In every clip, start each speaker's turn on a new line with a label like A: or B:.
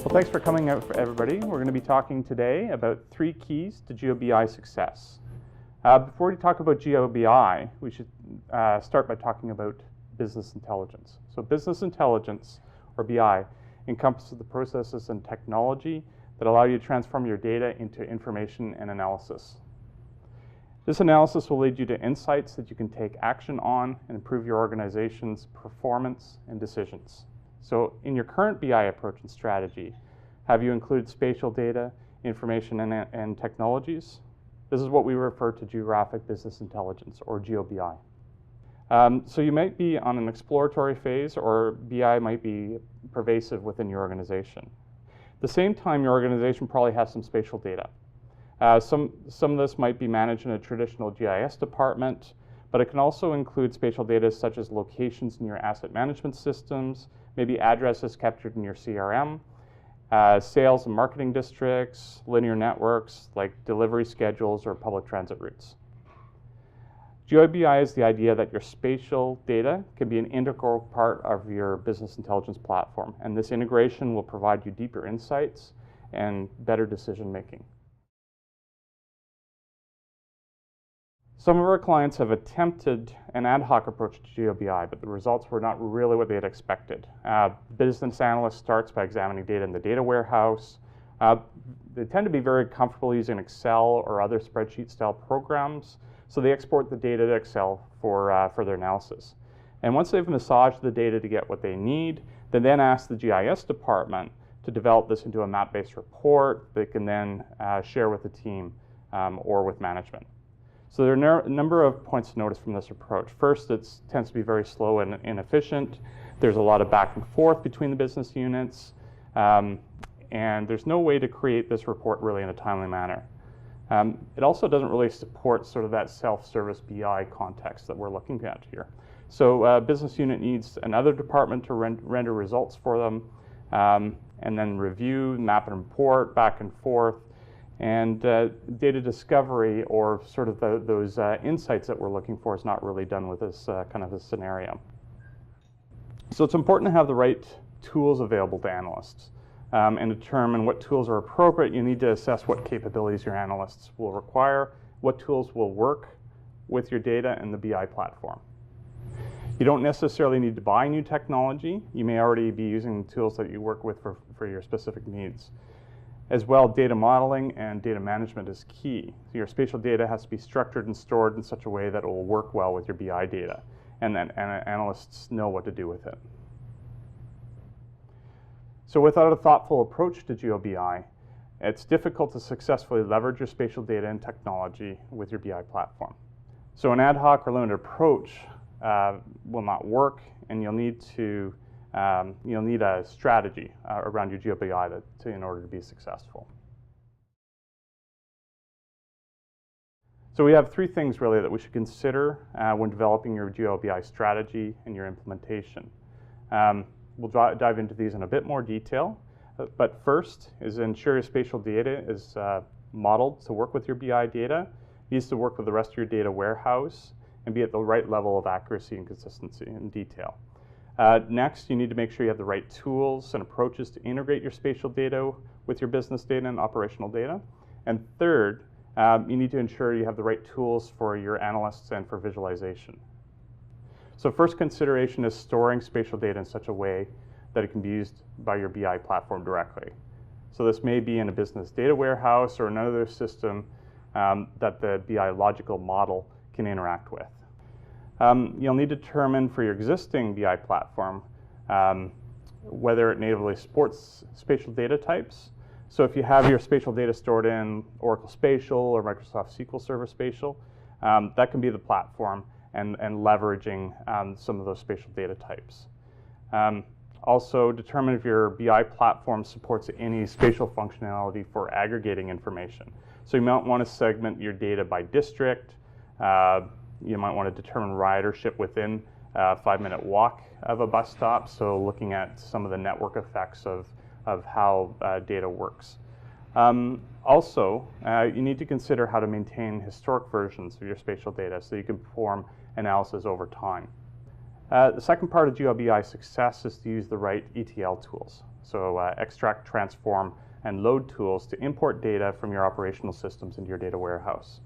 A: Well, thanks for coming out, everybody. We're going to be talking today about 3 keys to GeoBI success. Before we talk about GeoBI, we should start by talking about business intelligence. So business intelligence, or BI, encompasses the processes and technology that allow you to transform your data into information and analysis. This analysis will lead you to insights that you can take action on and improve your organization's performance and decisions. So in your current BI approach and strategy, have you included spatial data, information, and technologies? This is what we refer to geographic business intelligence, or GeoBI. So you might be on an exploratory phase, or BI might be pervasive within your organization. At the same time, your organization probably has some spatial data. Some of this might be managed in a traditional GIS department, but it can also include spatial data such as locations in your asset management systems, maybe addresses captured in your CRM, sales and marketing districts, linear networks like delivery schedules or public transit routes. GeoBI is the idea that your spatial data can be an integral part of your business intelligence platform, and this integration will provide you deeper insights and better decision making. Some of our clients have attempted an ad hoc approach to GeoBI, but the results were not really what they had expected. Business analyst starts by examining data in the data warehouse. They tend to be very comfortable using Excel or other spreadsheet style programs, so they export the data to Excel for their analysis. And once they've massaged the data to get what they need, they then ask the GIS department to develop this into a map-based report they can then share with the team or with management. So there are a number of points to notice from this approach. First, it tends to be very slow and inefficient. There's a lot of back and forth between the business units, and there's no way to create this report really in a timely manner. It also doesn't really support sort of that self-service BI context that we're looking at here. So a business unit needs another department to render results for them, and then review, map and report back and forth. And data discovery, or sort of those insights that we're looking for, is not really done with this kind of a scenario. So it's important to have the right tools available to analysts and determine what tools are appropriate. You need to assess what capabilities your analysts will require, what tools will work with your data and the BI platform. You don't necessarily need to buy new technology. You may already be using tools that you work with for your specific needs. As well, data modeling and data management is key. So your spatial data has to be structured and stored in such a way that it will work well with your BI data, and then analysts know what to do with it. So without a thoughtful approach to GeoBI, it's difficult to successfully leverage your spatial data and technology with your BI platform. So an ad hoc or limited approach will not work, and you'll need a strategy around your GeoBI in order to be successful. So we have 3 things really that we should consider when developing your GeoBI strategy and your implementation. We'll dive into these in a bit more detail, but first is ensure your spatial data is modeled to work with your BI data. It needs to work with the rest of your data warehouse and be at the right level of accuracy and consistency and detail. Next, you need to make sure you have the right tools and approaches to integrate your spatial data with your business data and operational data. And third, you need to ensure you have the right tools for your analysts and for visualization. So first consideration is storing spatial data in such a way that it can be used by your BI platform directly. So this may be in a business data warehouse or another system that the BI logical model can interact with. You'll need to determine for your existing BI platform whether it natively supports spatial data types. So if you have your spatial data stored in Oracle Spatial or Microsoft SQL Server Spatial, that can be the platform and leveraging some of those spatial data types. Also, determine if your BI platform supports any spatial functionality for aggregating information. So you might want to segment your data by district. You might want to determine ridership within a 5-minute walk of a bus stop, so looking at some of the network effects of how data works. Also, you need to consider how to maintain historic versions of your spatial data so you can perform analysis over time. The second part of GeoBI success is to use the right ETL tools. So extract, transform, and load tools to import data from your operational systems into your data warehouse.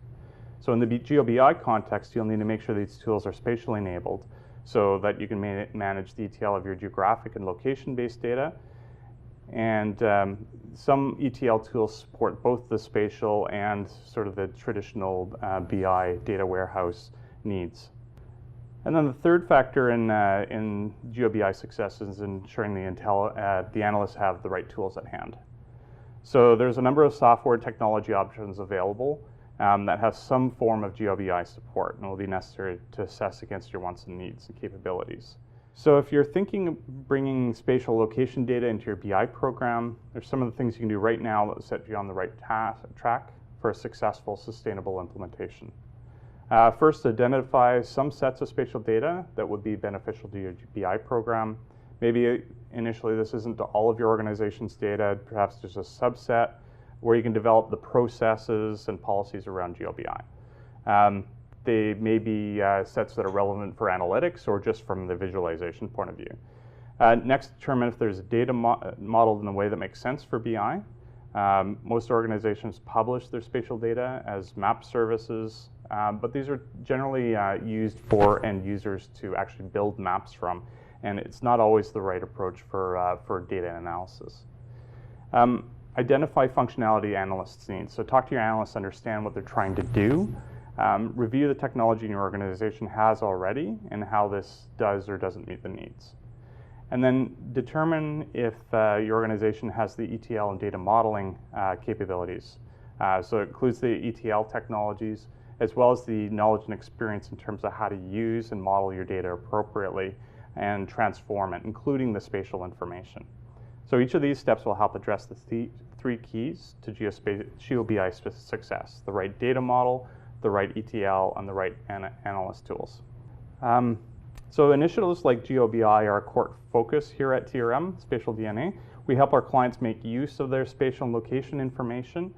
A: So in the GeoBI context, you'll need to make sure these tools are spatially enabled so that you can manage the ETL of your geographic and location-based data. And some ETL tools support both the spatial and sort of the traditional BI data warehouse needs. And then the third factor in GeoBI success is ensuring the analysts have the right tools at hand. So there's a number of software technology options available that have some form of GeoBI support and will be necessary to assess against your wants and needs and capabilities. So if you're thinking of bringing spatial location data into your BI program, there's some of the things you can do right now that will set you on the right track for a successful, sustainable implementation. First, identify some sets of spatial data that would be beneficial to your BI program. Maybe initially this isn't all of your organization's data, perhaps there's a subset where you can develop the processes and policies around GeoBI. They may be sets that are relevant for analytics or just from the visualization point of view. Next, determine if there's a data modeled in a way that makes sense for BI. Most organizations publish their spatial data as map services, but these are generally used for end users to actually build maps from, and it's not always the right approach for data analysis. Identify functionality analysts need. So talk to your analysts, understand what they're trying to do. Review the technology your organization has already and how this does or doesn't meet the needs. And then determine if your organization has the ETL and data modeling capabilities. So it includes the ETL technologies as well as the knowledge and experience in terms of how to use and model your data appropriately and transform it, including the spatial information. So each of these steps will help address the three keys to GeoBI success: the right data model, the right ETL, and the right analyst tools. So initiatives like GeoBI are a core focus here at TRM, Spatial DNA. We help our clients make use of their spatial and location information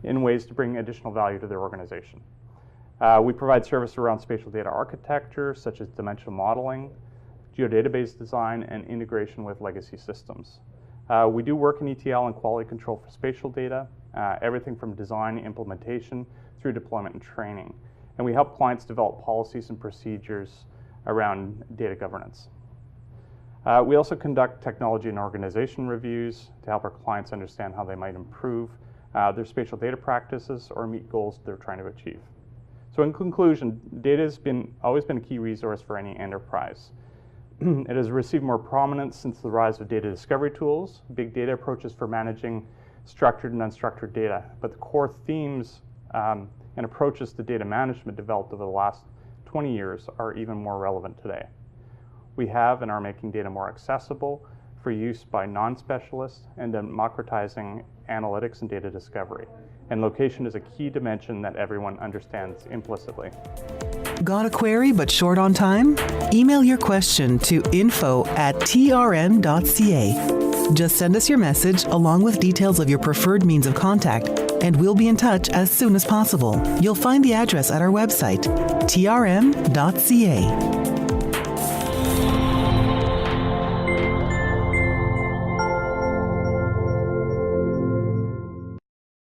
A: in ways to bring additional value to their organization. We provide service around spatial data architecture, such as dimensional modeling, geodatabase design, and integration with legacy systems. We do work in ETL and quality control for spatial data, everything from design, implementation, through deployment and training. And we help clients develop policies and procedures around data governance. We also conduct technology and organization reviews to help our clients understand how they might improve their spatial data practices or meet goals they're trying to achieve. So in conclusion, data has always been a key resource for any enterprise. It has received more prominence since the rise of data discovery tools, big data approaches for managing structured and unstructured data. But the core themes and approaches to data management developed over the last 20 years are even more relevant today. We have and are making data more accessible for use by non-specialists and democratizing analytics and data discovery. And location is a key dimension that everyone understands implicitly.
B: Got a query but short on time? Email your question to info@trm.ca. Just send us your message along with details of your preferred means of contact, and we'll be in touch as soon as possible. You'll find the address at our website, trm.ca.